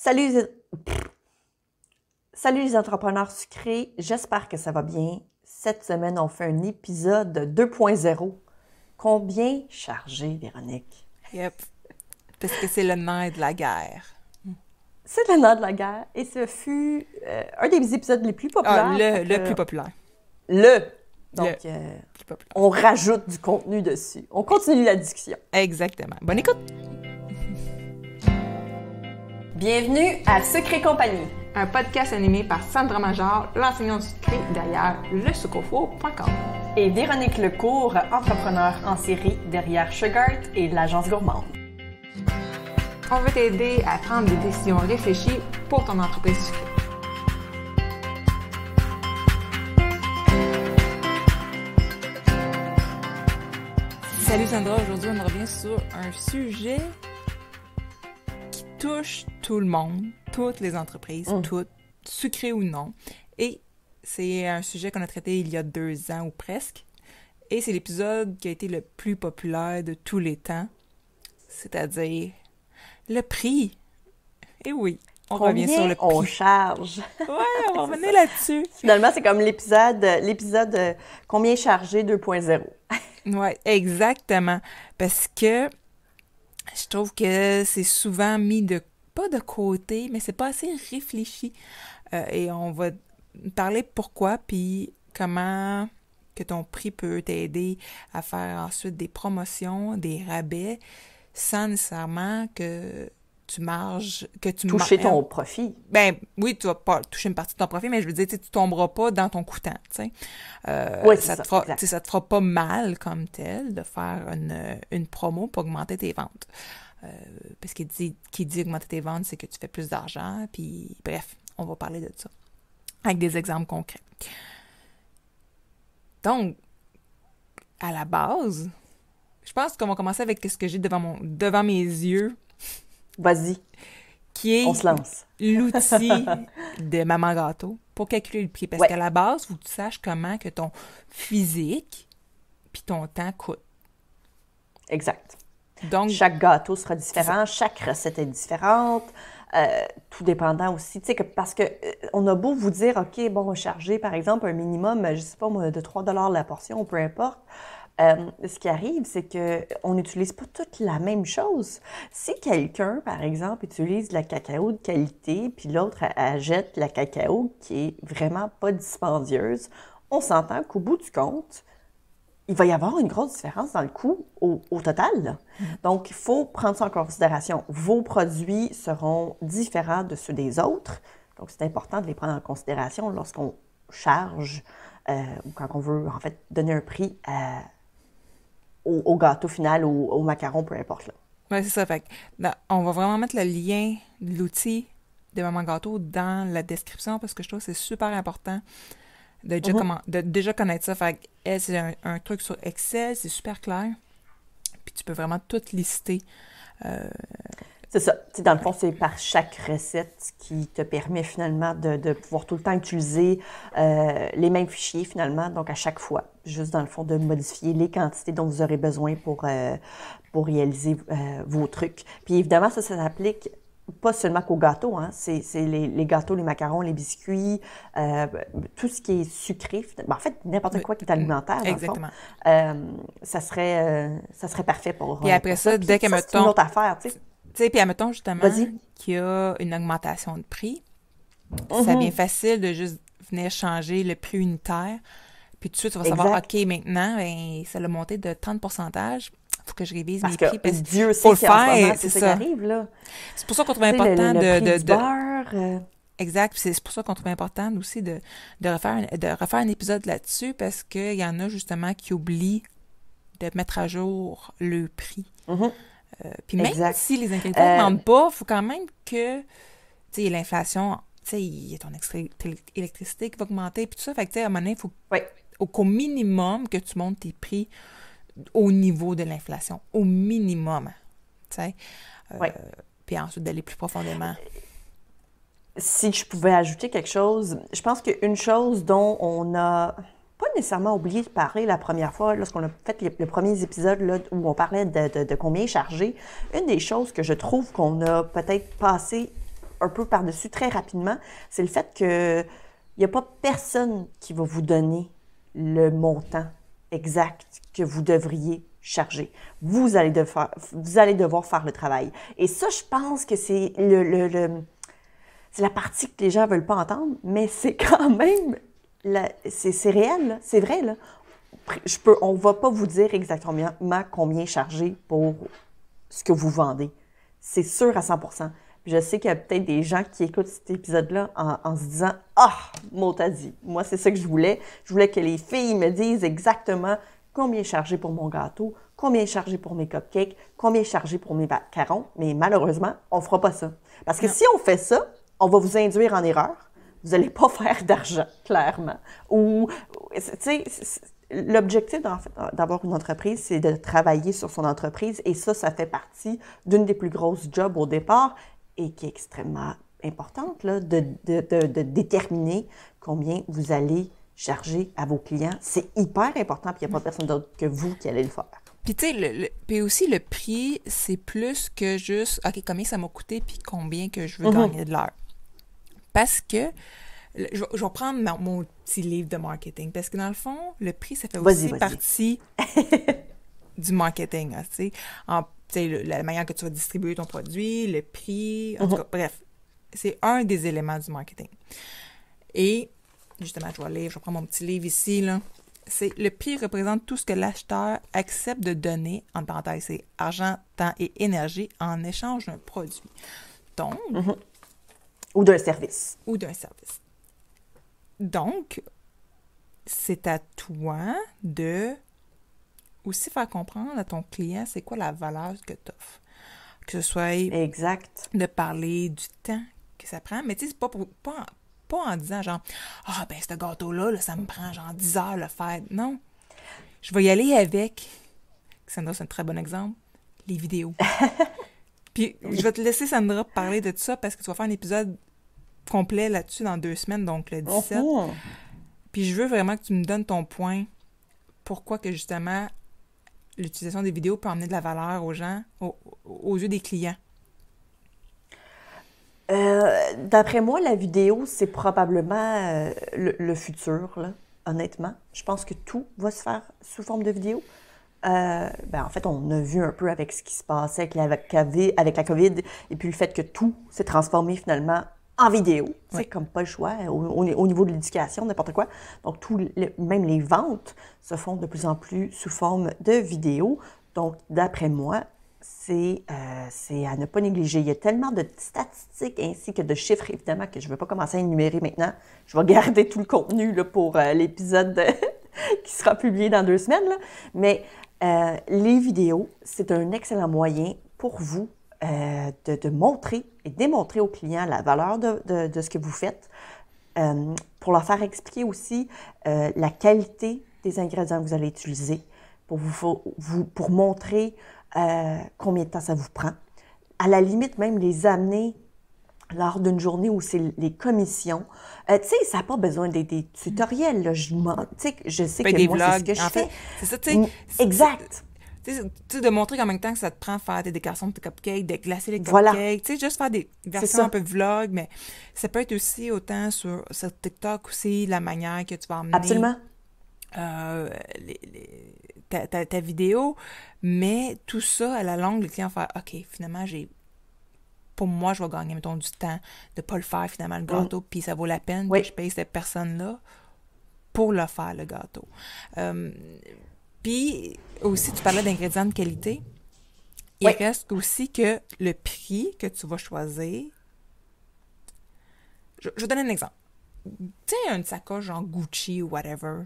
Salut, salut les entrepreneurs sucrés, j'espère que ça va bien. Cette semaine, on fait un épisode 2.0. Combien chargé, Véronique? Yep. Parce que c'est le nerf de la guerre. C'est le nerf de la guerre et ce fut un des épisodes les plus populaires. Le plus populaire. Donc, plus populaire. on rajoute du contenu dessus. On continue la discussion. Exactement. Bonne écoute! Bienvenue à Secret Compagnie. Un podcast animé par Sandra Major, l'enseignante sucrée derrière lesucrofo.com. Et Véronique Lecourt, entrepreneur en série derrière Sugart et l'agence gourmande. On veut t'aider à prendre des décisions réfléchies pour ton entreprise sucrée. Salut Sandra, aujourd'hui on revient sur un sujet qui touche tout le monde, toutes les entreprises, toutes, sucrées ou non. Et c'est un sujet qu'on a traité il y a 2 ans ou presque. Et c'est l'épisode qui a été le plus populaire de tous les temps, c'est-à-dire le prix. Et oui, on revient sur le prix. On charge. Ouais, on va revenir là-dessus. Finalement, c'est comme l'épisode combien chargé 2.0. Oui, exactement. Parce que je trouve que c'est souvent mis pas de côté, mais c'est pas assez réfléchi. Et on va parler pourquoi, puis comment que ton prix peut t'aider à faire ensuite des promotions, des rabais, sans nécessairement que tu marges, que tu toucher ton profit. Ben oui, tu vas pas toucher une partie de ton profit, mais je veux dire, tu tomberas pas dans ton coûtant, tu sais. Oui, ça te fera pas mal comme tel de faire une promo pour augmenter tes ventes. Parce qu'il dit augmenter tes ventes, c'est que tu fais plus d'argent, puis bref, on va parler de ça avec des exemples concrets. Donc, à la base, je pense qu'on va commencer avec ce que j'ai devant mes yeux. Vas-y, qui est on se lance. L'outil de Maman Gâteau pour calculer le prix. Parce qu'à la base, il faut que tu saches comment que ton physique puis ton temps coûtent. Exact. Donc, chaque gâteau sera différent, chaque recette est différente, tout dépendant aussi, tu sais, parce que on a beau vous dire, OK, bon, charger, par exemple, un minimum, je sais pas moi, de 3 $ la portion, peu importe. Ce qui arrive, c'est qu'on n'utilise pas toute la même chose. Si quelqu'un, par exemple, utilise de la cacao de qualité, puis l'autre jette la cacao qui est vraiment pas dispendieuse, on s'entend qu'au bout du compte, il va y avoir une grosse différence dans le coût au total, là. Donc, il faut prendre ça en considération. Vos produits seront différents de ceux des autres. Donc, c'est important de les prendre en considération lorsqu'on charge ou quand on veut, en fait, donner un prix au gâteau final ou au macaron, peu importe. Oui, c'est ça. Fait on va vraiment mettre le lien de l'outil de Maman Gâteau dans la description parce que je trouve que c'est super important de déjà connaître ça. Fait que c'est un truc sur Excel, c'est super clair. Puis tu peux vraiment tout lister. C'est ça. T'sais, dans le fond, c'est par chaque recette qui te permet finalement de pouvoir tout le temps utiliser les mêmes fichiers finalement, donc à chaque fois. Juste dans le fond, de modifier les quantités dont vous aurez besoin pour réaliser vos trucs. Puis évidemment, ça s'applique pas seulement qu'aux gâteaux, hein. C'est les gâteaux, les macarons, les biscuits, tout ce qui est sucré. En fait, n'importe quoi qui est alimentaire, dans exactement. le fond. Ça serait parfait pour... Puis après ça, dès qu'à c'est une autre affaire, tu sais. Tu sais, puis admettons justement qu'il y a une augmentation de prix, ça devient facile de juste venir changer le prix unitaire, puis tout de suite, tu vas savoir, OK, maintenant, ben, ça l'a monté de 30%, il faut que je révise mes prix. Parce que Dieu sait c'est ça qui arrive, là. C'est pour ça qu'on trouve important le prix du beurre, Exact, puis c'est pour ça qu'on trouve important aussi de refaire un épisode là-dessus, parce qu'il y en a justement qui oublient de mettre à jour le prix. Puis même si les ingrédients ne demandent pas, il faut quand même que, tu sais, l'inflation, tu sais, il y a ton électricité qui va augmenter, puis tout ça. Fait que, tu sais, à un moment donné, il faut qu'au minimum que tu montes tes prix au niveau de l'inflation. Au minimum, tu sais. Puis ensuite, d'aller plus profondément. Si je pouvais ajouter quelque chose, je pense qu'une chose dont on a pas nécessairement oublié de parler la première fois, lorsqu'on a fait les premiers épisodes là, où on parlait de combien charger, une des choses que je trouve qu'on a peut-être passé un peu par-dessus très rapidement, c'est le fait que il n'y a pas personne qui va vous donner le montant exact que vous devriez charger. Vous allez devoir faire le travail. Et ça, je pense que c'est c'est la partie que les gens ne veulent pas entendre, mais c'est quand même, c'est réel, là, c'est vrai. Là. On ne va pas vous dire exactement combien charger pour ce que vous vendez. C'est sûr à 100%. Je sais qu'il y a peut-être des gens qui écoutent cet épisode-là en se disant « Ah, mot dit, moi c'est ça que je voulais. Je voulais que les filles me disent exactement combien charger pour mon gâteau, combien charger pour mes cupcakes, combien charger pour mes macarons. » Mais malheureusement, on ne fera pas ça. Parce que si on fait ça, on va vous induire en erreur. Vous n'allez pas faire d'argent, clairement. Ou, tu sais, l'objectif d'avoir une entreprise, c'est de travailler sur son entreprise. Et ça fait partie d'une des plus grosses jobs au départ et qui est extrêmement importante, là, de déterminer combien vous allez charger à vos clients. C'est hyper important, puis il n'y a pas personne d'autre que vous qui allez le faire. Puis tu sais, puis aussi le prix, c'est plus que juste, OK, combien ça m'a coûté, puis combien que je veux gagner de l'heure. Parce que, je vais prendre mon petit livre de marketing, parce que dans le fond, le prix, ça fait aussi partie du marketing, tu sais. La manière que tu vas distribuer ton produit, le prix, en tout cas, bref, c'est un des éléments du marketing. Et, justement, je vais prendre mon petit livre ici, là. C'est le prix représente tout ce que l'acheteur accepte de donner, en parenthèse, c'est argent, temps et énergie, en échange d'un produit. Donc... Ou d'un service. Donc, c'est à toi de aussi faire comprendre à ton client c'est quoi la valeur que tu offres. Que ce soit de parler du temps que ça prend, mais tu sais, c'est pas en disant genre « Ah, ben ce gâteau-là, là, ça me prend genre 10 heures le faire. » Non. Je vais y aller avec, Sandra, c'est un très bon exemple, les vidéos. Puis je vais te laisser, Sandra, parler de ça parce que tu vas faire un épisode complet là-dessus dans 2 semaines, donc le 17. Puis je veux vraiment que tu me donnes ton point. Pourquoi que justement l'utilisation des vidéos peut amener de la valeur aux gens, aux yeux des clients? D'après moi, la vidéo, c'est probablement le futur, là, honnêtement. Je pense que tout va se faire sous forme de vidéo. En fait, on a vu un peu avec ce qui se passait avec la COVID et puis le fait que tout s'est transformé finalement en vidéo. C'est comme pas le choix au niveau de l'éducation, n'importe quoi. Donc, même les ventes se font de plus en plus sous forme de vidéo. Donc, d'après moi, c'est à ne pas négliger. Il y a tellement de statistiques ainsi que de chiffres, évidemment, que je ne vais pas commencer à énumérer maintenant. Je vais garder tout le contenu là, pour l'épisode qui sera publié dans 2 semaines. Là. Mais les vidéos, c'est un excellent moyen pour vous de montrer et démontrer aux clients la valeur de ce que vous faites, pour leur faire expliquer aussi la qualité des ingrédients que vous allez utiliser, pour montrer combien de temps ça vous prend. À la limite, même les amener lors d'une journée où c'est les commissions. Tu sais, ça n'a pas besoin des tutoriels. Là. Je sais que moi, c'est ce que je fais. C'est ça, tu sais. Exact. Tu sais, de montrer combien de temps que ça te prend faire tes décorations de tes cupcakes, de glacer les cupcakes. Tu sais, juste faire des versions un peu vlog, mais ça peut être aussi autant sur TikTok aussi, la manière que tu vas emmener. Absolument. Ta vidéo, mais tout ça, à la longue, le client va faire « OK, finalement, pour moi, je vais gagner, mettons, du temps de ne pas le faire, finalement, le gâteau, puis ça vaut la peine que je paye cette personne-là pour le faire, le gâteau. » Puis, aussi, tu parlais d'ingrédients de qualité. Il reste aussi que le prix que tu vas choisir... Je vais donner un exemple. Tu sais, une sacoche genre Gucci ou whatever,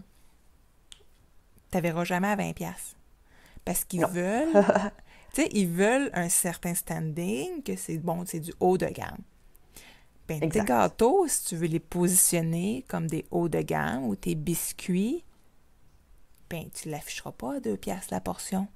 tu ne verras jamais à 20$. Parce qu'ils veulent... Tu sais, ils veulent un certain standing, que c'est bon, c'est du haut de gamme. Ben, tes gâteaux, si tu veux les positionner comme des hauts de gamme ou tes biscuits, ben, tu ne l'afficheras pas à 2$ la portion.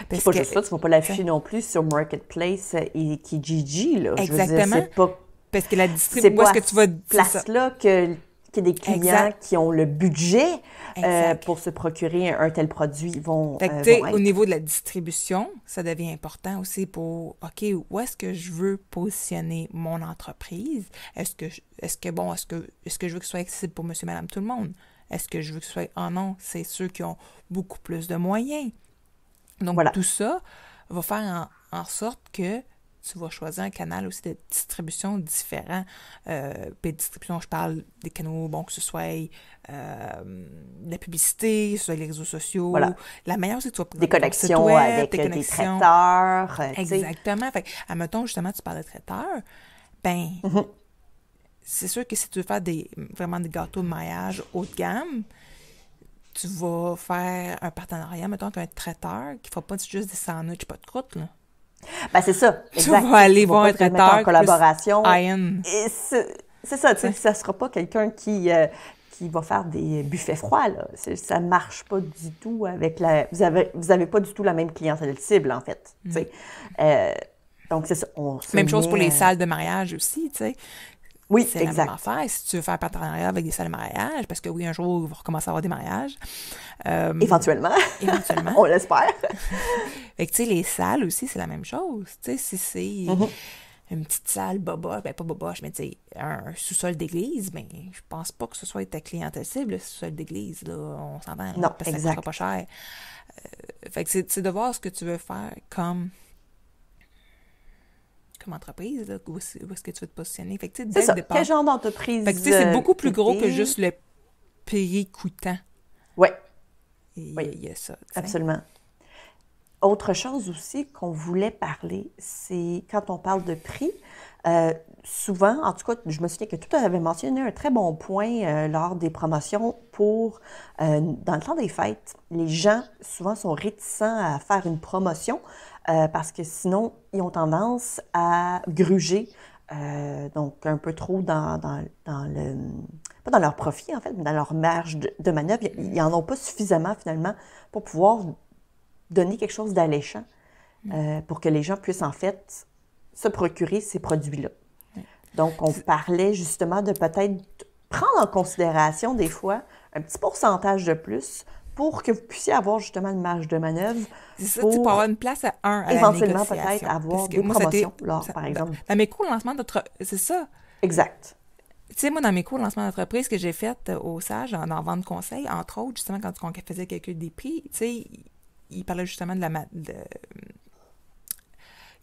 Parce pas juste ça, tu ne vas pas l'afficher non plus sur Marketplace et Kijiji, là. Exactement. Je veux dire, c'est pas... Parce que la distribution, où est-ce que tu vas... place-là que qu'il y ait des clients Exact. qui ont le budget Exact. pour se procurer un tel produit vont, Fait que, vont tu sais, être. au niveau de la distribution, ça devient important aussi pour, OK, où est-ce que je veux positionner mon entreprise? Est-ce que je veux que ce soit accessible pour monsieur, madame, tout le monde? Est-ce que je veux que ce soit, oh non, c'est ceux qui ont beaucoup plus de moyens. Donc, Voilà. tout ça va faire en sorte que tu vas choisir un canal aussi de distribution différent. Puis distribution, je parle des canaux, bon, que ce soit de la publicité, que ce soit les réseaux sociaux. Voilà. La meilleure, c'est que tu vas Des présenter ton site connexions web, avec tes des connexions. traiteurs. Tu sais. Exactement. Fait que, admettons, justement, tu parles de traiteurs, ben, c'est sûr que si tu veux faire vraiment des gâteaux de maillage haut de gamme, tu vas faire un partenariat, mettons, avec un traiteur qui ne fera pas juste des sandwichs, pas de croûte, là. Ben, c'est ça, exact. Tu vas aller voir un pas te mettre traiteur en collaboration. high-end. Et c'est ça, tu sais, ça sera pas quelqu'un qui va faire des buffets froids, là. Ça marche pas du tout avec Vous avez pas du tout la même clientèle cible, en fait, tu sais. Donc, c'est ça. Même chose pour les salles de mariage aussi, tu sais. Oui, c'est exact. la même affaire. Si tu veux faire un partenariat avec des salles de mariage, parce que oui, un jour, il va recommencer à avoir des mariages. Éventuellement. Éventuellement. On l'espère. Fait que, tu sais, les salles aussi, c'est la même chose. Tu sais, si c'est une petite salle boboche, ben pas boboche, mais tu sais, un sous-sol d'église, ben je pense pas que ce soit ta clientèle cible, le sous-sol d'église, là, on s'entend, là, non, parce que ça exact. coûtera pas cher. Fait que c'est de voir ce que tu veux faire comme entreprise, là, où est-ce que tu veux te positionner. Fait que, tu sais, C'est ça. départ, Quel genre d'entreprise? fait que, tu sais, c'est beaucoup plus gros que juste le prix coûtant. Oui. Il y a ça. T'sais. Absolument. Autre chose aussi qu'on voulait parler, c'est quand on parle de prix, souvent, en tout cas, je me souviens que tu avais mentionné un très bon point lors des promotions pour, dans le temps des fêtes, les gens souvent sont réticents à faire une promotion parce que sinon, ils ont tendance à gruger, donc un peu trop dans le... pas dans leur profit, en fait, mais dans leur marge de manœuvre. Ils n'en ont pas suffisamment, finalement, pour pouvoir donner quelque chose d'alléchant pour que les gens puissent, en fait, se procurer ces produits-là. Donc, on parlait justement de peut-être prendre en considération, des fois, un petit pourcentage de plus pour que vous puissiez avoir justement une marge de manœuvre. C'est ça, tu peux avoir une place à la éventuellement, négociation. peut-être avoir des moi, promotions, par exemple. Dans mes cours de lancement d'entreprise, c'est ça. Exact. Tu sais, moi, dans mes cours de lancement d'entreprise que j'ai fait au SAGE, en vente conseil, entre autres, justement, quand on faisait calcul des prix, tu sais, il parlait justement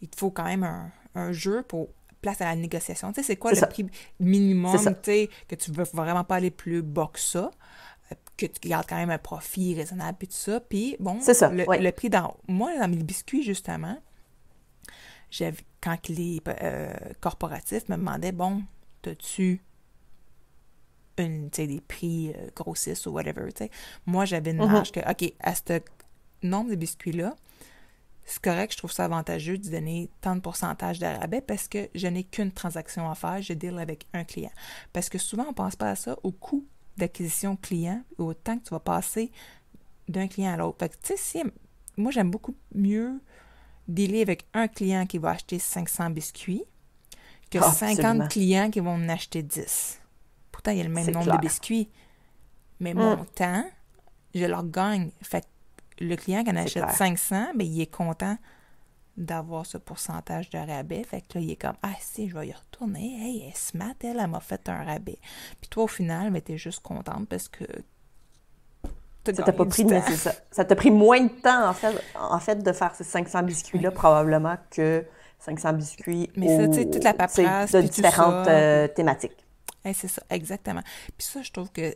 il te faut quand même un jeu pour place à la négociation. Tu sais, c'est quoi le prix minimum, tu sais, que tu veux vraiment pas aller plus bas que ça, que tu gardes quand même un profit raisonnable, puis tout ça. Puis, bon, le prix moi, dans mes biscuits, justement, quand les corporatifs me demandaient, bon, t'as-tu des prix grossistes ou whatever, tu sais. Moi, j'avais une marge que, OK, à ce nombre de biscuits-là, c'est correct, je trouve ça avantageux de donner tant de pourcentage de rabais parce que je n'ai qu'une transaction à faire, je deal avec un client. Parce que souvent, on ne pense pas à ça, au coût d'acquisition client, au temps que tu vas passer d'un client à l'autre. Fait que, tu sais, moi, j'aime beaucoup mieux dealer avec un client qui va acheter 500 biscuits que 50 clients qui vont en acheter 10. Pourtant, il y a le même nombre de biscuits. Mais mon temps, je leur gagne. Fait que le client qui en achète 500, bien, il est content d'avoir ce pourcentage de rabais. Fait que là, il est comme, ah, si, je vais y retourner. Hey, elle est smart, elle m'a fait un rabais. Puis toi, au final, mais t'es juste contente parce que ça t'a pris moins de temps, en fait, de faire ces 500 biscuits-là, probablement, que 500 biscuits mais ça, toute la paperasse, de différentes thématiques. Hey, c'est ça, exactement. Puis ça, je trouve que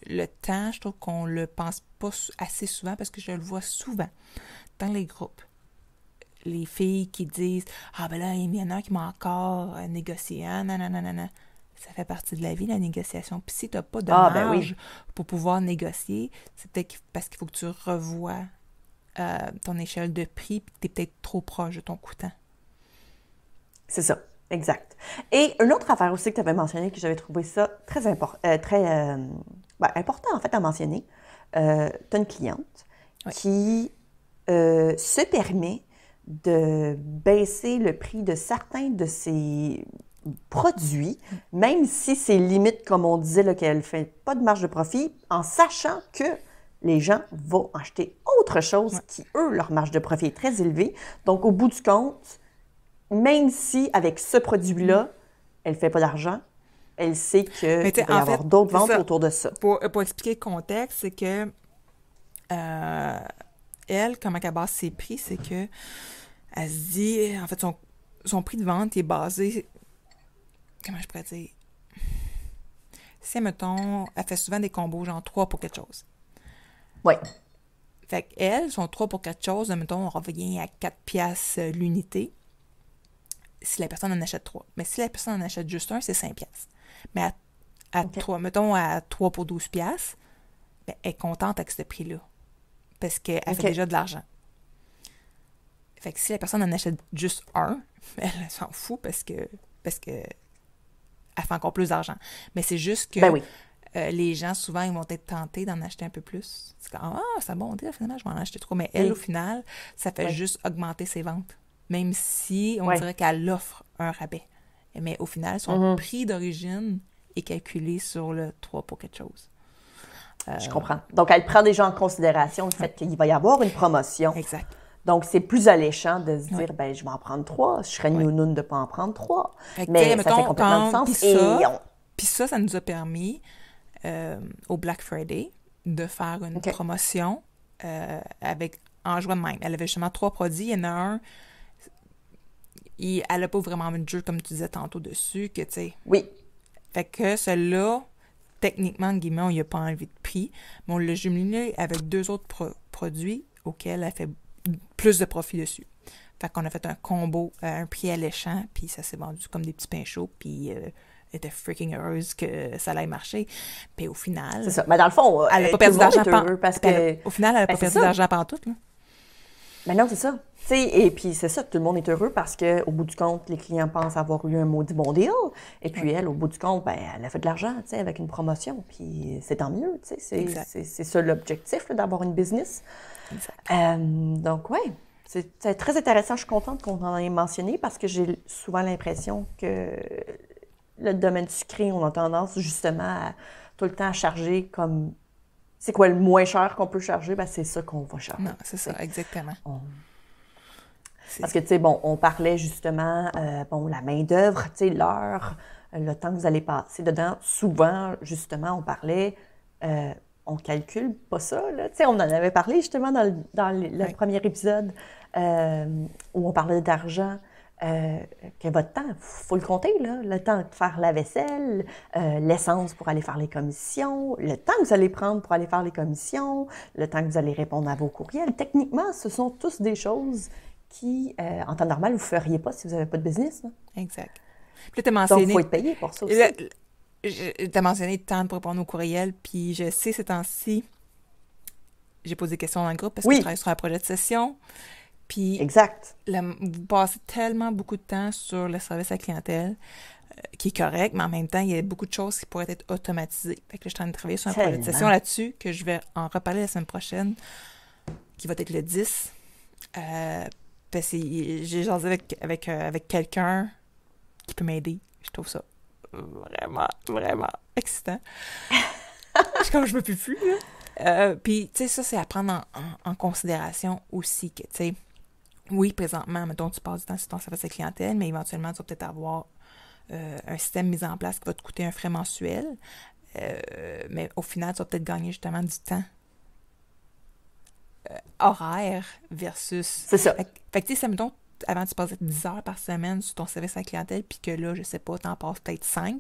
le temps, je trouve qu'on le pense pas assez souvent parce que je le vois souvent dans les groupes. Les filles qui disent « Ah, ben là, il y en a un qui m'a encore négocié. Non. » Ça fait partie de la vie, la négociation. Puis si tu n'as pas de marge pour pouvoir négocier, c'est peut-être parce qu'il faut que tu revoies ton échelle de prix puis que tu es peut-être trop proche de ton coûtant. C'est ça, exact. Et une autre affaire aussi que tu avais mentionné, que j'avais trouvé ça très important, important en fait à mentionner. Tu as une cliente qui se permet de baisser le prix de certains de ses produit, même si c'est limite, comme on disait, là, qu'elle ne fait pas de marge de profit, en sachant que les gens vont acheter autre chose qui, eux, leur marge de profit est très élevée. Donc, au bout du compte, même si avec ce produit-là, elle ne fait pas d'argent, elle sait qu'il va y avoir d'autres ventes autour de ça. Pour expliquer le contexte, c'est que elle, comment elle base ses prix, c'est que elle se dit, en fait, son prix de vente est basé, comment je pourrais dire, si, mettons, elle fait souvent des combos, genre 3 pour quelque chose. Oui. Fait qu'elle, son 3 pour quelque chose, mettons, on revient à 4 piastres l'unité si la personne en achète 3. Mais si la personne en achète juste un, c'est 5 piastres. Mais à 3, mettons, à 3 pour 12 piastres, ben, elle est contente avec ce prix-là. Parce qu'elle fait déjà de l'argent. Fait que si la personne en achète juste un, elle s'en fout parce que elle fait encore plus d'argent. Mais c'est juste que les gens, souvent, ils vont être tentés d'en acheter un peu plus. C'est comme, c'est un bon deal, finalement, je vais en acheter 3. Mais elle, au final, ça fait juste augmenter ses ventes. Même si on dirait qu'elle offre un rabais. Mais au final, son prix d'origine est calculé sur le 3 pour quelque chose. Je comprends. Donc, elle prend déjà en considération le fait qu'il va y avoir une promotion. Exact. Donc, c'est plus alléchant de se dire, ben je vais en prendre 3. Je serais nounoune de ne pas en prendre 3. Mais ça fait complètement de sens. Puis ça nous a permis, au Black Friday, de faire une promotion en jouant de même. Elle avait justement 3 produits. Il y en a un, elle n'a pas vraiment mis de jeu, comme tu disais tantôt, dessus, que tu sais. Oui. Fait que celui-là, techniquement, en guillemets, on n'y a pas enlevé de prix, mais on l'a jumelé avec 2 autres produits auxquels elle fait plus de profit dessus. Fait qu'on a fait un combo à un prix alléchant, puis ça s'est vendu comme des petits pains chauds, puis elle était freaking heureuse que ça allait marcher. Puis au final... C'est ça. Mais dans le fond, elle n'a pas perdu d'argent parce que... Au final, elle n'a pas perdu d'argent pendant tout, là. Mais non, c'est ça. T'sais, et puis c'est ça, tout le monde est heureux parce qu'au bout du compte, les clients pensent avoir eu un maudit bon deal. Et puis elle, au bout du compte, ben, elle a fait de l'argent avec une promotion. Puis c'est tant mieux. C'est ça l'objectif, là, d'avoir une business. Donc, oui, c'est très intéressant. Je suis contente qu'on en ait mentionné parce que j'ai souvent l'impression que le domaine sucré, on a tendance justement à tout le temps à charger comme... C'est quoi le moins cher qu'on peut charger? Ben, c'est ça qu'on va charger. Non, c'est ça, exactement. Parce que, tu sais, bon, on parlait justement, la main-d'œuvre, tu sais, l'heure, le temps que vous allez passer dedans. Souvent, justement, on parlait, on calcule pas ça, là. Tu sais, on en avait parlé justement dans le premier épisode où on parlait d'argent. Que votre temps, il faut le compter, là. Le temps de faire la vaisselle, l'essence pour aller faire les commissions, le temps que vous allez prendre pour aller faire les commissions, le temps que vous allez répondre à vos courriels. Techniquement, ce sont tous des choses qui, en temps normal, vous ne feriez pas si vous n'avez pas de business. Là. Exact. Puis tu as mentionné... Donc, il faut être payé pour ça aussi. Tu as mentionné le temps pour répondre aux courriels, puis je sais, ces temps-ci, j'ai posé des questions dans le groupe parce que je travaille sur un projet de session. Puis, exact. Vous passez tellement beaucoup de temps sur le service à la clientèle, qui est correct, mais en même temps, il y a beaucoup de choses qui pourraient être automatisées. Fait que là, je suis en train de travailler sur un projet de session là-dessus, que je vais en reparler la semaine prochaine, qui va être le 10. Parce que j'ai jasé avec quelqu'un qui peut m'aider. Je trouve ça vraiment, vraiment excitant. Je suis comme, je me peux plus, là. Puis, tu sais, ça, c'est à prendre en considération aussi que, tu sais, oui, présentement, mettons, tu passes du temps sur ton service à la clientèle, mais éventuellement, tu vas peut-être avoir un système mis en place qui va te coûter un frais mensuel. Mais au final, tu vas peut-être gagner justement du temps horaire versus... C'est ça. Fait que, tu sais, mettons, avant, tu passais 10 heures par semaine sur ton service à la clientèle, puis que là, je sais pas, t'en passes peut-être 5.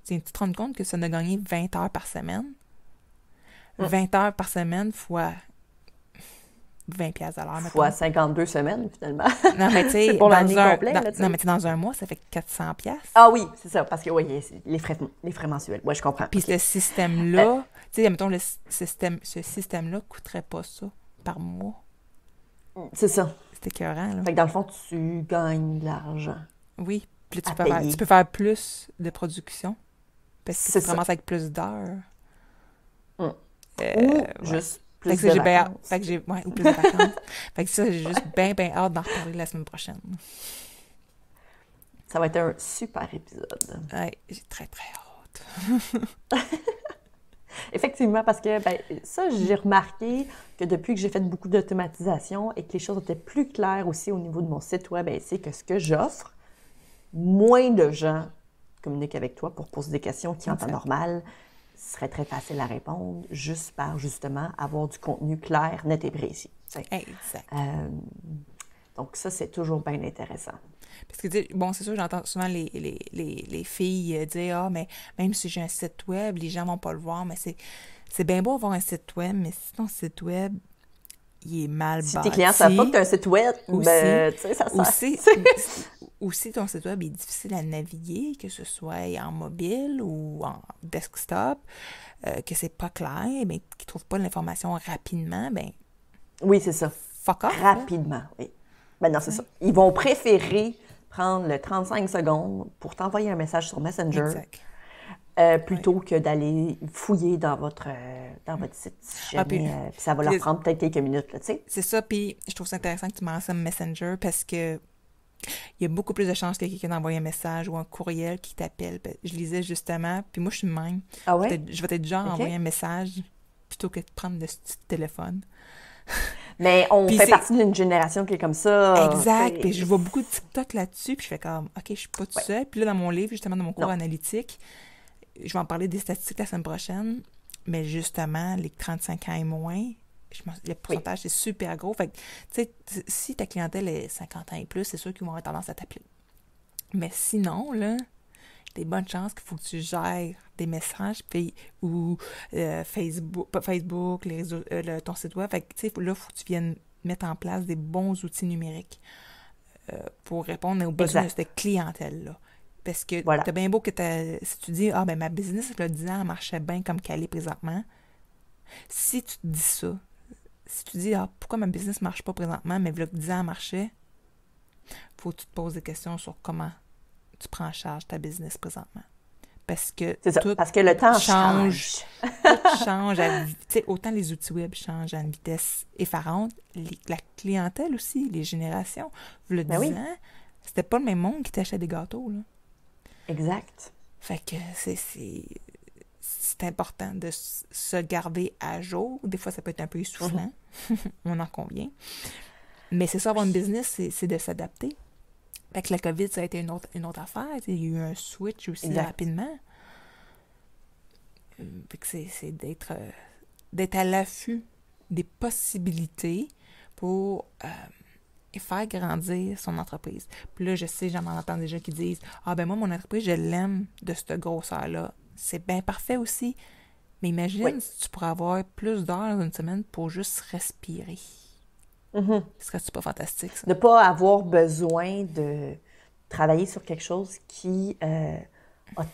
Tu te rends compte que ça a gagné 20 heures par semaine. 20 heures par semaine fois 20 piastres à l'heure, mettons. Fois 52 semaines, finalement. Non, mais tu sais, pour l'année complète. Non, mais tu sais, dans un mois, ça fait 400 piastres. Ah oui, c'est ça, parce que, oui, les frais mensuels. Oui, je comprends. Puis ce système-là, tu sais, mettons, ce système-là coûterait pas ça par mois. C'est ça. C'est écœurant, là. Fait que dans le fond, tu gagnes de l'argent. Oui, puis là, tu peux faire plus de production, parce que tu commences avec plus d'heures. Ou juste plus de vacances. Ou plus de vacances. Fait que ça, j'ai juste bien hâte d'en reparler la semaine prochaine. Ça va être un super épisode. Ouais, j'ai très, très hâte. Effectivement, parce que ça, j'ai remarqué que depuis que j'ai fait beaucoup d'automatisation et que les choses étaient plus claires aussi au niveau de mon site web, c'est que ce que j'offre, moins de gens communiquent avec toi pour poser des questions qui, en temps normal, serait très facile à répondre, juste par, justement, avoir du contenu clair, net et précis. Exact. Donc ça, c'est toujours bien intéressant. Parce que, tu sais, bon, c'est sûr, j'entends souvent les filles dire « Ah, mais même si j'ai un site web, les gens vont pas le voir. » Mais c'est bien beau avoir un site web, mais si ton site web, il est mal bâti... Si tes clients savent pas que tu as un site web, tu sais, ça sert. Aussi, ton site web est difficile à naviguer, que ce soit en mobile ou en desktop, que c'est pas clair, mais qu'ils trouvent pas l'information rapidement, ben oui, c'est ça. Fuck off. Rapidement, oui. Ben non, c'est ça. Ils vont préférer prendre le 35 secondes pour t'envoyer un message sur Messenger plutôt que d'aller fouiller dans votre site. Si jamais, puis ça va leur prendre peut-être quelques minutes, là, tu sais. C'est ça, puis je trouve ça intéressant que tu mentionnes Messenger parce que il y a beaucoup plus de chances que quelqu'un envoie un message ou un courriel qui t'appelle. Je lisais justement, puis moi, je suis le même. Ah ouais? Je vais être genre envoyer un message plutôt que de prendre le petit téléphone. Mais on fait partie d'une génération qui est comme ça. Exact. Puis je vois beaucoup de TikTok là-dessus, puis je fais comme, OK, je suis pas toute seule. Puis là, dans mon livre, justement, dans mon cours analytique, je vais en parler des statistiques la semaine prochaine, mais justement, les 35 ans et moins, le pourcentage, c'est super gros. Fait que, tu sais, si ta clientèle est 50 ans et plus, c'est sûr qu'ils vont avoir tendance à t'appeler. Mais sinon, là, des bonnes chances qu'il faut que tu gères des messages ou Facebook, les réseaux, ton site web. Fait que, tu sais, là, il faut que tu viennes mettre en place des bons outils numériques pour répondre aux besoins de cette clientèle-là. Parce que t'as bien beau que si tu dis « Ah, ben ma business, le 10 ans, elle marchait bien comme qu'elle est présentement. » Si tu te dis ça, si tu dis « Ah, pourquoi ma business ne marche pas présentement, mais le 10 ans, elle marchait? » Faut que tu te poses des questions sur comment tu prends en charge ta business présentement. Parce que parce que le temps change. Tout change. Autant les outils web changent à une vitesse effarante, la clientèle aussi, les générations. Le 10 ans, c'était pas le même monde qui t'achetait des gâteaux, là. Exact. Fait que c'est important de se garder à jour. Des fois, ça peut être un peu essoufflant. On en convient. Mais c'est ça, avoir une business, c'est de s'adapter. Fait que la COVID, ça a été une autre affaire. Il y a eu un switch aussi rapidement. Fait que c'est d'être à l'affût des possibilités pour faire grandir son entreprise. Puis là, je sais, j'en entends déjà qui disent « Ah ben moi, mon entreprise, je l'aime de cette grosseur-là. » C'est bien parfait aussi. Mais imagine si tu pourrais avoir plus d'heures dans une semaine pour juste respirer. Serait-tu pas fantastique, ça? Ne pas avoir besoin de travailler sur quelque chose qui a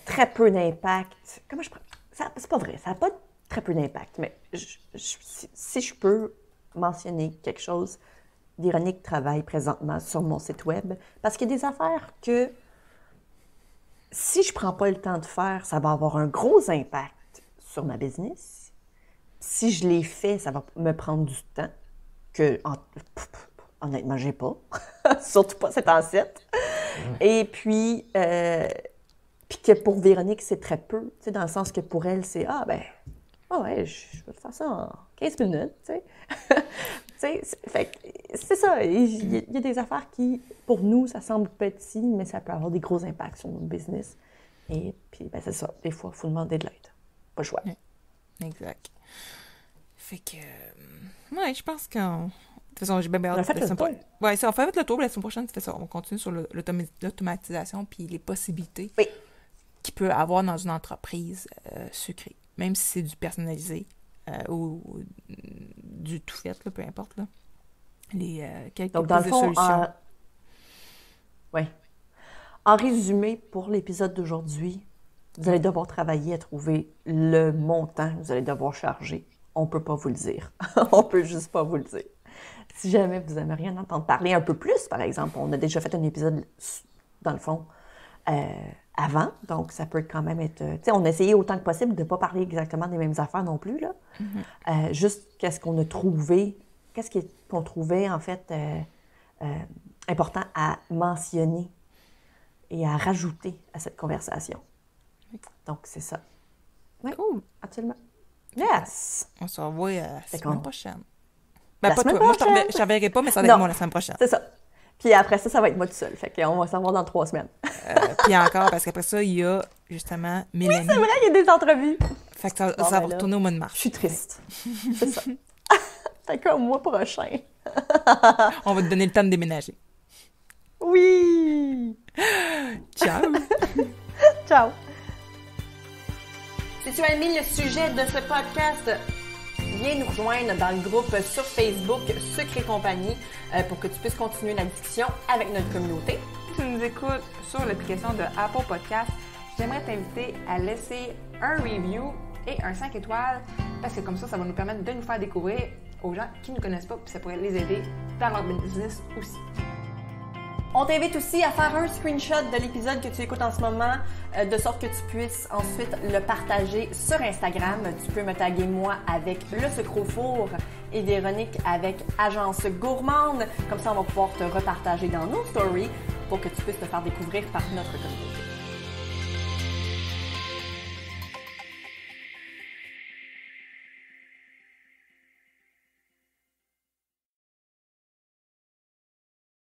très peu d'impact. Comment je pourrais... C'est pas vrai, ça n'a pas très peu d'impact, mais si je peux mentionner quelque chose, Véronique travaille présentement sur mon site web, parce qu'il y a des affaires que si je ne prends pas le temps de faire, ça va avoir un gros impact sur ma business. Si je l'ai fait, ça va me prendre du temps que, honnêtement, j'ai pas. Surtout pas cet ancêtre. Et puis que pour Véronique, c'est très peu, tu sais, dans le sens que pour elle, c'est « Ah, ben, je vais faire ça en 15 minutes, tu sais. » C'est ça. Il y a des affaires qui, pour nous, ça semble petit, mais ça peut avoir des gros impacts sur notre business. Et puis, c'est ça. Des fois, il faut demander de l'aide. Pas le choix. Exact. Fait que... je pense qu'on... De toute façon, j'ai bien hâte. On a fait le tour. Oui, ça, on fait le tour. La semaine prochaine, c'est ça. On continue sur l'automatisation puis les possibilités qu'il peut avoir dans une entreprise sucrée. Même si c'est du personnalisé ou du tout fait, là, peu importe. Là. Quelques Donc, dans le fond, solutions. En résumé, pour l'épisode d'aujourd'hui, vous allez devoir travailler à trouver le montant que vous allez devoir charger. On ne peut pas vous le dire. On ne peut juste pas vous le dire. Si jamais vous aimeriez en entendre parler un peu plus, par exemple, on a déjà fait un épisode, dans le fond, avant, donc ça peut quand même être... Tu sais, on a essayé autant que possible de ne pas parler exactement des mêmes affaires non plus, là. Juste qu'est-ce qu'on a trouvé, qu'on trouvait, en fait, important à mentionner. et à rajouter à cette conversation. Donc, c'est ça. Oui, cool. Absolument. Yes! On se revoit la semaine prochaine. Ben, pas toi. Moi, je ne t'enverrai pas, mais ça va être moi la semaine prochaine. C'est ça. Puis après ça va être moi tout seul. Fait qu'on va s'en voir dans 3 semaines. Puis encore, parce qu'après ça, il y a justement Mélanie. Oui, c'est vrai, il y a des entrevues. Fait que ça va retourner au mois de mars. Je suis triste. C'est ça. Fait qu'au mois prochain. On va te donner le temps de déménager. Oui! Ciao! Ciao! Si tu as aimé le sujet de ce podcast, viens nous rejoindre dans le groupe sur Facebook Sucre et compagnie pour que tu puisses continuer la discussion avec notre communauté. Si tu nous écoutes sur l'application de Apple Podcast, j'aimerais t'inviter à laisser un review et un 5 étoiles parce que comme ça va nous permettre de nous faire découvrir aux gens qui ne nous connaissent pas puis ça pourrait les aider dans leur business aussi. On t'invite aussi à faire un screenshot de l'épisode que tu écoutes en ce moment, de sorte que tu puisses ensuite le partager sur Instagram. Tu peux me taguer moi avec Le Sucre au Four et Véronique avec Agence Gourmande. Comme ça, on va pouvoir te repartager dans nos stories pour que tu puisses te faire découvrir par notre communauté.